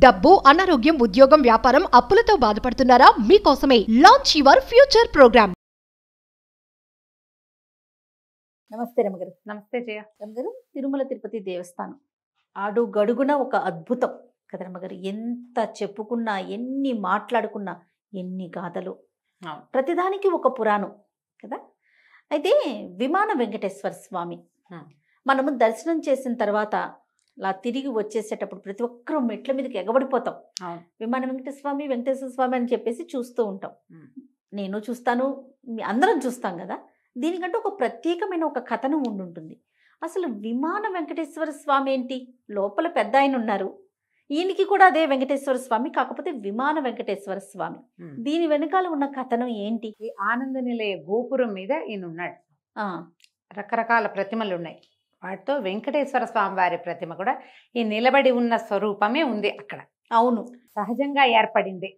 డబ్బు, అనారోగ్యం, ఉద్యోగం, వ్యాపారం, అప్పులతో బాధపడుతున్నారా? మీకోసమే లాంచ్ యువర్ ఫ్యూచర్ ప్రోగ్రామ్. నమస్తే రమగారు. నమస్తే జయ. రమగారు, తిరుమల తిరుపతి దేవస్థానం అడుగడుగున ఒక అద్భుతం కదా రమగారు. ఎంత చెప్పుకున్నా, ఎన్ని మాట్లాడుకున్నా, ఎన్ని గాథలు, ప్రతిదానికి ఒక పురాణం కదా. అయితే విమాన వెంకటేశ్వర స్వామి మనము దర్శనం చేసిన తర్వాత అలా తిరిగి వచ్చేసేటప్పుడు ప్రతి ఒక్కరూ మెట్ల మీదకి ఎగబడిపోతాం. విమాన వెంకటేశ్వర స్వామి అని చెప్పేసి చూస్తూ ఉంటాం. నేను చూస్తాను, అందరం చూస్తాం కదా. దీనికంటే ఒక ప్రత్యేకమైన ఒక కథనం ఉండుంటుంది. అసలు విమాన వెంకటేశ్వర స్వామి ఏంటి? లోపల పెద్ద ఆయన ఉన్నారు, ఈయనకి కూడా అదే వెంకటేశ్వర స్వామి, కాకపోతే విమాన వెంకటేశ్వర స్వామి. దీని వెనకాల ఉన్న కథనం ఏంటి? ఈ ఆనంద నిలయ గోపురం మీద ఈయన ఉన్నాడు. రకరకాల ప్రతిమలు ఉన్నాయి. వాటితో వెంకటేశ్వర స్వామి వారి ప్రతిమ కూడా ఈ నిలబడి ఉన్న స్వరూపమే ఉంది అక్కడ. అవును, సహజంగా ఏర్పడింది.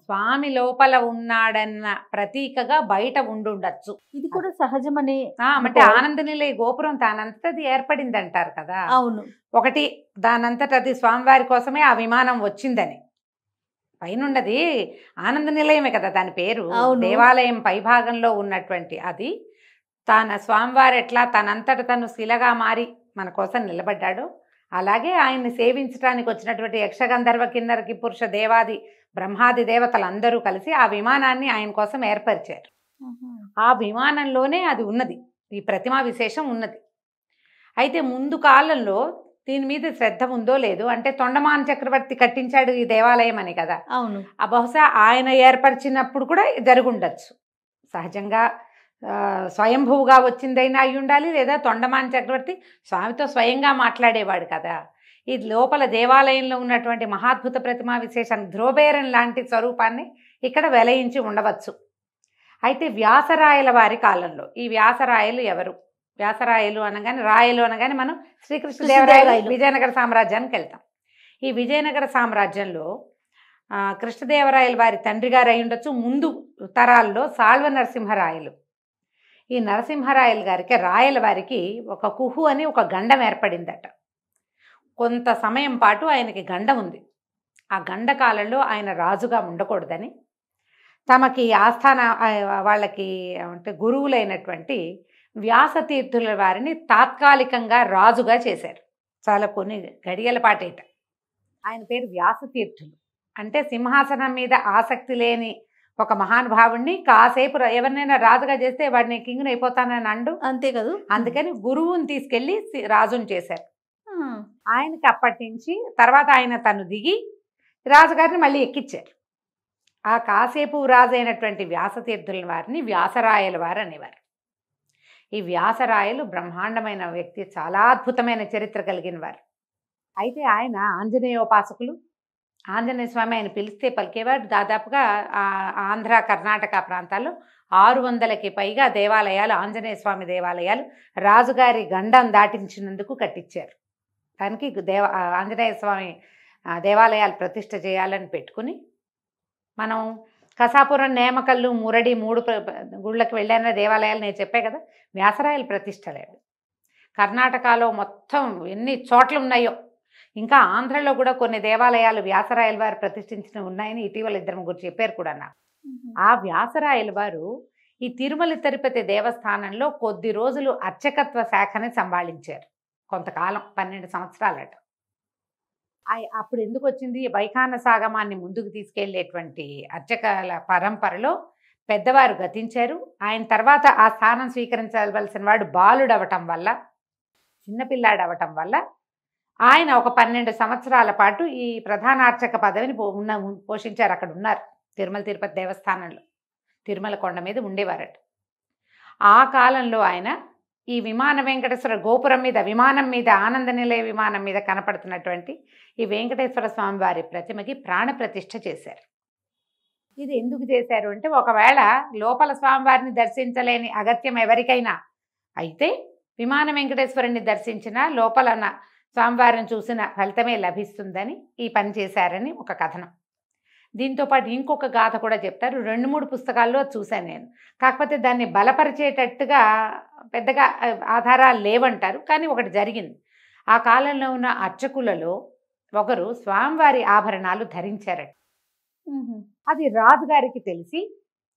స్వామి లోపల ఉన్నాడన్న ప్రతీకగా బయట ఉండుండొచ్చు. ఇది కూడా సహజమనే. అంటే ఆనంద నిలయ గోపురం దానంతటది ఏర్పడింది అంటారు కదా. అవును, ఒకటి దానంతటది స్వామివారి కోసమే ఆ విమానం వచ్చిందని. పైనున్నది ఆనంద నిలయమే కదా దాని పేరు. దేవాలయం పైభాగంలో ఉన్నటువంటి అది తన స్వామివారు ఎట్లా తనంతట తను శిలగా మారి మన కోసం నిలబడ్డాడు, అలాగే ఆయన్ని సేవించడానికి వచ్చినటువంటి యక్షగంధర్వ కిన్నర కిపురుష దేవాది బ్రహ్మాది దేవతలందరూ కలిసి ఆ విమానాన్ని ఆయన కోసం ఏర్పరిచారు. ఆ విమానంలోనే అది ఉన్నది, ఈ ప్రతిమా విశేషం ఉన్నది. అయితే ముందు కాలంలో దీని మీద శ్రద్ధ ఉందో లేదో, అంటే తొండమాన్ చక్రవర్తి కట్టించాడు ఈ దేవాలయం అని కదా. అవును, ఆ బహుశా ఆయన ఏర్పరిచినప్పుడు కూడా జరుగుండొచ్చు. సహజంగా స్వయంభూగా వచ్చిందైనా అయి ఉండాలి, లేదా తొండమాన్ చక్రవర్తి స్వామితో స్వయంగా మాట్లాడేవాడు కదా. ఈ లోపల దేవాలయంలో ఉన్నటువంటి మహాద్భుత ప్రతిమా విశేషాన్ని ధ్రువబేరం లాంటి స్వరూపాన్ని ఇక్కడ వెలయించి ఉండవచ్చు. అయితే వ్యాసరాయల వారి కాలంలో, ఈ వ్యాసరాయలు ఎవరు? వ్యాసరాయలు అనగానే, రాయలు అనగానే మనం శ్రీకృష్ణదేవరాయలు విజయనగర సామ్రాజ్యానికి వెళ్తాం. ఈ విజయనగర సామ్రాజ్యంలో కృష్ణదేవరాయల వారి తండ్రి గారు అయి ఉండొచ్చు. ముందు తరాల్లో సాళ్వ నరసింహరాయలు. ఈ నరసింహరాయలు గారికి, రాయల వారికి ఒక కుహు అని ఒక గండం ఏర్పడిందట. కొంత సమయం పాటు ఆయనకి గండం ఉంది. ఆ గండ కాలంలో ఆయన రాజుగా ఉండకూడదని తమకి ఆస్థాన వాళ్ళకి అంటే గురువులైనటువంటి వ్యాసతీర్థుల వారిని తాత్కాలికంగా రాజుగా చేశారు. చాలా కొన్ని గడియల పాటేట. ఆయన పేరు వ్యాసతీర్థులు. అంటే సింహాసనం మీద ఆసక్తి లేని ఒక మహానుభావుడిని కాసేపు ఎవరినైనా రాజుగా చేస్తే వాడిని కింగ్ని అయిపోతానని అండు, అంతే కదా. అందుకని గురువుని తీసుకెళ్ళి రాజుని చేశారు. ఆయనకి అప్పటి నుంచి తర్వాత ఆయన తను దిగి రాజుగారిని మళ్ళీ ఎక్కించారు. ఆ కాసేపు రాజు అయినటువంటి వ్యాసతీర్థుల వారిని వ్యాసరాయల వారు అనేవారు. ఈ వ్యాసరాయలు బ్రహ్మాండమైన వ్యక్తి, చాలా అద్భుతమైన చరిత్ర కలిగిన వారు. అయితే ఆయన ఆంజనేయోపాసకులు. ఆంజనేయ స్వామి ఆయన పిలిస్తే పలికేవాడు. దాదాపుగా ఆంధ్ర కర్ణాటక ప్రాంతాల్లో 600కి పైగా దేవాలయాలు, ఆంజనేయ స్వామి దేవాలయాలు రాజుగారి గండం దాటించినందుకు కట్టించారు. దానికి ఆంజనేయ స్వామి దేవాలయాలు ప్రతిష్ఠ చేయాలని పెట్టుకుని, మనం కసాపురం, నేమకల్లు, మురడి 3 గుళ్ళకి వెళ్ళాన దేవాలయాలు నేను చెప్పే కదా. వ్యాసరాయలు ప్రతిష్టలేడు. కర్ణాటకలో మొత్తం ఎన్ని చోట్ల ఉన్నాయో, ఇంకా ఆంధ్రలో కూడా కొన్ని దేవాలయాలు వ్యాసరాయల వారు ప్రతిష్ఠించిన ఉన్నాయని ఇటీవల 2-3 చెప్పారు కూడా నాకు. ఆ వ్యాసరాయల వారు ఈ తిరుమల తిరుపతి దేవస్థానంలో కొద్ది రోజులు అర్చకత్వ శాఖని సంభాళించారు. కొంతకాలం 12 సంవత్సరాలట. అప్పుడు ఎందుకు వచ్చింది? వైఖాన సాగమాన్ని ముందుకు తీసుకెళ్లేటువంటి అర్చకల పరంపరలో పెద్దవారు గతించారు. ఆయన తర్వాత ఆ స్థానం స్వీకరించవలసిన వాడు బాలుడవటం వల్ల, చిన్నపిల్లాడవటం వల్ల ఆయన ఒక 12 సంవత్సరాల పాటు ఈ ప్రధాన అర్చక పదవిని పోషించారు. అక్కడ ఉన్నారు తిరుమల తిరుపతి దేవస్థానంలో, తిరుమల కొండ మీద ఉండేవారట. ఆ కాలంలో ఆయన ఈ విమాన వెంకటేశ్వర గోపురం మీద, విమానం మీద, ఆనంద నిలయ విమానం మీద కనపడుతున్నటువంటి ఈ వెంకటేశ్వర స్వామి వారి ప్రతిమకి ప్రాణ ప్రతిష్ఠ చేశారు. ఇది ఎందుకు చేశారు అంటే, ఒకవేళ లోపల స్వామివారిని దర్శించలేని అగత్యం ఎవరికైనా అయితే విమాన వెంకటేశ్వరుని దర్శించిన లోపల స్వామివారిని చూసిన ఫలితమే లభిస్తుందని ఈ పని చేశారని ఒక కథనం. దీంతోపాటు ఇంకొక గాథ కూడా చెప్తారు. 2-3 పుస్తకాల్లో చూశాను నేను. కాకపోతే దాన్ని బలపరిచేటట్టుగా పెద్దగా ఆధారాలు లేవంటారు. కానీ ఒకటి జరిగింది. ఆ కాలంలో ఉన్న అర్చకులలో ఒకరు స్వామివారి ఆభరణాలు ధరించారట. అది రాజుగారికి తెలిసి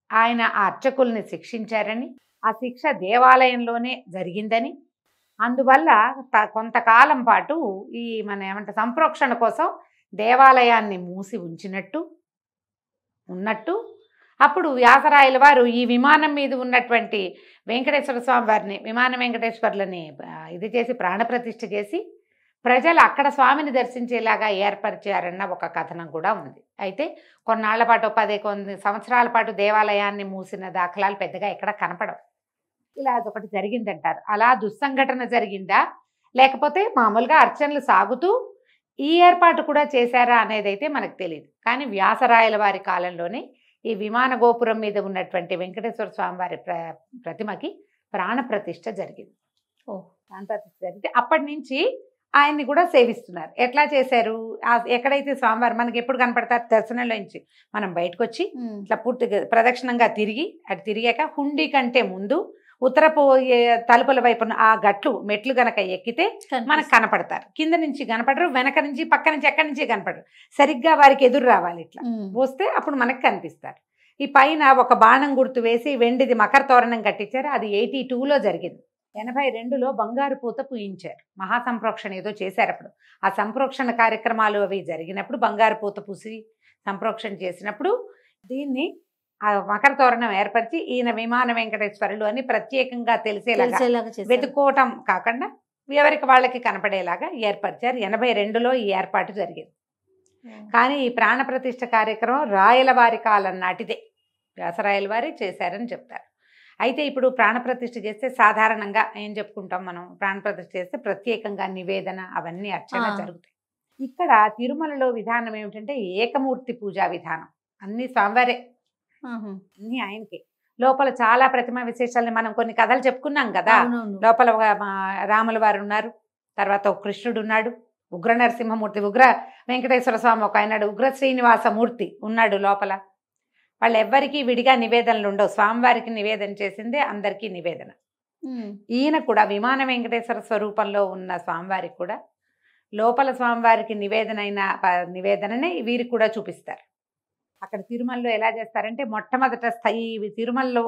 ఆయన ఆ అర్చకుల్ని శిక్షించారని, ఆ శిక్ష దేవాలయంలోనే జరిగిందని, అందువల్ల కొంతకాలం పాటు ఈ మన ఏమంటే సంప్రోక్షణ కోసం దేవాలయాన్ని మూసి ఉన్నట్టు అప్పుడు వ్యాసరాయల వారు ఈ విమానం మీద ఉన్నటువంటి వెంకటేశ్వర స్వామి వారిని, విమాన వెంకటేశ్వర్లని ఇది చేసి ప్రాణప్రతిష్ఠ చేసి ప్రజలు అక్కడ స్వామిని దర్శించేలాగా ఏర్పరిచారన్న ఒక కథనం కూడా ఉంది. అయితే కొన్నాళ్ల పాటు కొన్ని సంవత్సరాల పాటు దేవాలయాన్ని మూసిన దాఖలాలు పెద్దగా ఎక్కడ కనపడవు. ఇలా అదొకటి జరిగిందంటారు. అలా దుస్సంఘటన జరిగిందా, లేకపోతే మామూలుగా అర్చనలు సాగుతూ ఈ ఏర్పాటు కూడా చేశారా అనేది అయితే మనకు తెలియదు. కానీ వ్యాసరాయల వారి కాలంలోనే ఈ విమాన గోపురం మీద ఉన్నటువంటి వెంకటేశ్వర స్వామి వారి ప్రతిమకి ప్రాణప్రతిష్ఠ జరిగింది. ప్రాణప్రతిష్ఠ జరిగితే అప్పటి నుంచి ఆయన్ని కూడా సేవిస్తున్నారు. ఎట్లా చేశారు, ఎక్కడైతే స్వామివారు మనకి ఎప్పుడు కనపడతారు, దర్శనంలో నుంచి మనం బయటకు వచ్చి ఇట్లా పూర్తిగా ప్రదక్షిణంగా తిరిగి అటు తిరిగాక హుండీ కంటే ముందు ఉత్తరపు తలుపుల వైపున ఆ మెట్లు గనక ఎక్కితే మనకు కనపడతారు. కింద నుంచి కనపడరు, వెనక నుంచి పక్క నుంచి ఎక్కడి నుంచి కనపడరు. సరిగ్గా వారికి ఎదురు రావాలి, ఇట్లా వస్తే అప్పుడు మనకు కనిపిస్తారు. ఈ పైన ఒక బాణం గుర్తు వేసి వెండిది మకర తోరణం కట్టించారు. అది 82లో జరిగింది. 82లో బంగారు పూత పూయించారు. మహాసంప్రోక్షణ ఏదో చేశారు. అప్పుడు ఆ సంప్రోక్షణ కార్యక్రమాలు అవి జరిగినప్పుడు బంగారు పూత పూసి సంప్రోక్షణ చేసినప్పుడు దీన్ని ఆ మకర తోరణం ఏర్పరిచి ఈయన విమాన వెంకటేశ్వరులు అని ప్రత్యేకంగా తెలిసేలాగా వెతుక్కోవటం కాకుండా ఎవరికి వాళ్ళకి కనపడేలాగా ఏర్పరిచారు. 82లో ఈ ఏర్పాటు జరిగింది. కానీ ఈ ప్రాణప్రతిష్ఠ కార్యక్రమం రాయల వారి కాలం నాటిదే, వ్యాసరాయల వారి చేశారని చెప్తారు. అయితే ఇప్పుడు ప్రాణప్రతిష్ఠ చేస్తే సాధారణంగా ఏం చెప్పుకుంటాం మనం, ప్రాణప్రతిష్ఠ చేస్తే ప్రత్యేకంగా నివేదన అవన్నీ అర్చన జరుగుతాయి. ఇక్కడ తిరుమలలో విధానం ఏమిటంటే ఏకమూర్తి పూజా విధానం. అన్ని స్వామివారే, అన్ని ఆయనకి. లోపల చాలా ప్రతిమ విశేషాలని మనం కొన్ని కథలు చెప్పుకున్నాం కదా. లోపల రాముల వారు ఉన్నారు, తర్వాత ఒక కృష్ణుడు ఉన్నాడు, ఉగ్ర నరసింహమూర్తి, ఉగ్ర వెంకటేశ్వర స్వామి ఒక ఆయనాడు, ఉగ్ర శ్రీనివాసమూర్తి ఉన్నాడు లోపల. వాళ్ళు ఎవ్వరికీ విడిగా నివేదనలు ఉండవు. స్వామివారికి నివేదన చేసిందే అందరికీ నివేదన. ఈయన కూడా విమాన వెంకటేశ్వర స్వరూపంలో ఉన్న స్వామివారికి కూడా లోపల స్వామివారికి నివేదననే వీరికి కూడా చూపిస్తారు. అక్కడ తిరుమలలో ఎలా చేస్తారంటే మొట్టమొదట స్థాయి తిరుమలలో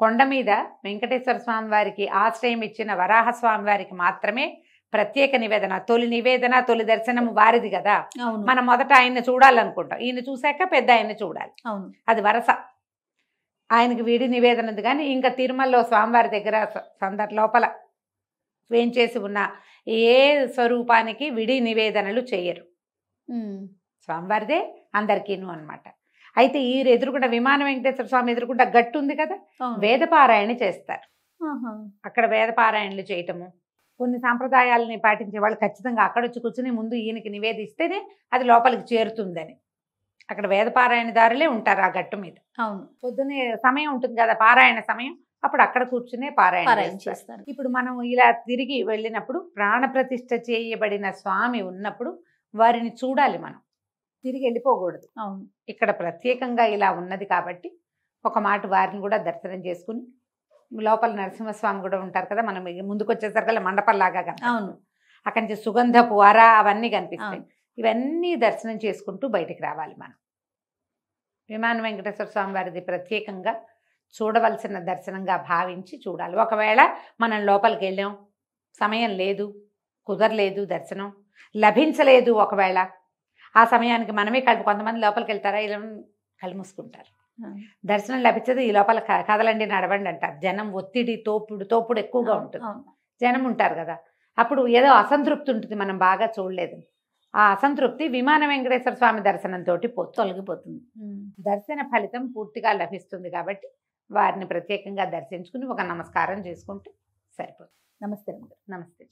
కొండ మీద వెంకటేశ్వర స్వామి వారికి ఆశ్రయం ఇచ్చిన వరాహ స్వామి వారికి మాత్రమే ప్రత్యేక నివేదన. తొలి దర్శనం వారిది కదా. మనం మొదట ఆయన్ని చూడాలనుకుంటాం, ఈయన చూశాక పెద్ద ఆయన్ని చూడాలి, అది వరస. ఆయనకి విడి నివేదన ఉంది. కానీ ఇంకా తిరుమలలో స్వామివారి దగ్గర లోపల వేంచేసి ఉన్న ఏ స్వరూపానికి విడి నివేదనలు చేయరు. స్వామివారిదే అందరికీను అన్నమాట. అయితే ఈ ఎదురుకుండా విమాన వెంకటేశ్వర స్వామి ఎదురుకుండా గట్టు ఉంది కదా, వేదపారాయణ చేస్తారు. అక్కడ వేదపారాయణలు చేయటము, కొన్ని సాంప్రదాయాలని పాటించే వాళ్ళు ఖచ్చితంగా అక్కడ వచ్చి కూర్చుని ముందు ఈయనకి నివేదిస్తేనే అది లోపలికి చేరుతుందని అక్కడ వేదపారాయణదారులే ఉంటారు ఆ గట్టు మీద. పొద్దునే సమయం ఉంటుంది కదా పారాయణ సమయం, అప్పుడు అక్కడ కూర్చునే పారాయణ చేస్తారు. ఇప్పుడు మనం ఇలా తిరిగి వెళ్ళినప్పుడు ప్రాణప్రతిష్ఠ చేయబడిన స్వామి ఉన్నప్పుడు వారిని చూడాలి, మనం తిరిగి వెళ్ళిపోకూడదు. ఇక్కడ ప్రత్యేకంగా ఇలా ఉన్నది కాబట్టి ఒక మాట వారిని కూడా దర్శనం చేసుకుని, లోపల నరసింహస్వామి కూడా ఉంటారు కదా, మనం ముందుకు వచ్చేసరికల్లా మండపంలాగా కదా, అక్కడి నుంచి సుగంధపు అర అవన్నీ కనిపిస్తాయి. ఇవన్నీ దర్శనం చేసుకుంటూ బయటికి రావాలి మనం. విమాన వెంకటేశ్వర స్వామి వారిది ప్రత్యేకంగా చూడవలసిన దర్శనంగా భావించి చూడాలి. ఒకవేళ మనం లోపలికి వెళ్ళాం, సమయం లేదు, కుదరలేదు, దర్శనం లభించలేదు, ఒకవేళ ఆ సమయానికి మనమే కొంతమంది లోపలికి వెళ్తారా, ఇలా కళ్ళు మూసుకుంటారు, దర్శనం లభించదు, ఈ లోపల కదలండి నడవండి అంటారు. జనం ఒత్తిడి తోపుడు ఎక్కువగా ఉంటుంది, జనం ఉంటారు కదా, అప్పుడు ఏదో అసంతృప్తి ఉంటుంది, మనం బాగా చూడలేదు. ఆ అసంతృప్తి విమాన వెంకటేశ్వర స్వామి దర్శనంతో తొలగిపోతుంది. దర్శన ఫలితం పూర్తిగా లభిస్తుంది. కాబట్టి వారిని ప్రత్యేకంగా దర్శించుకుని ఒక నమస్కారం చేసుకుంటే సరిపోతుంది. నమస్తే. నమస్తే.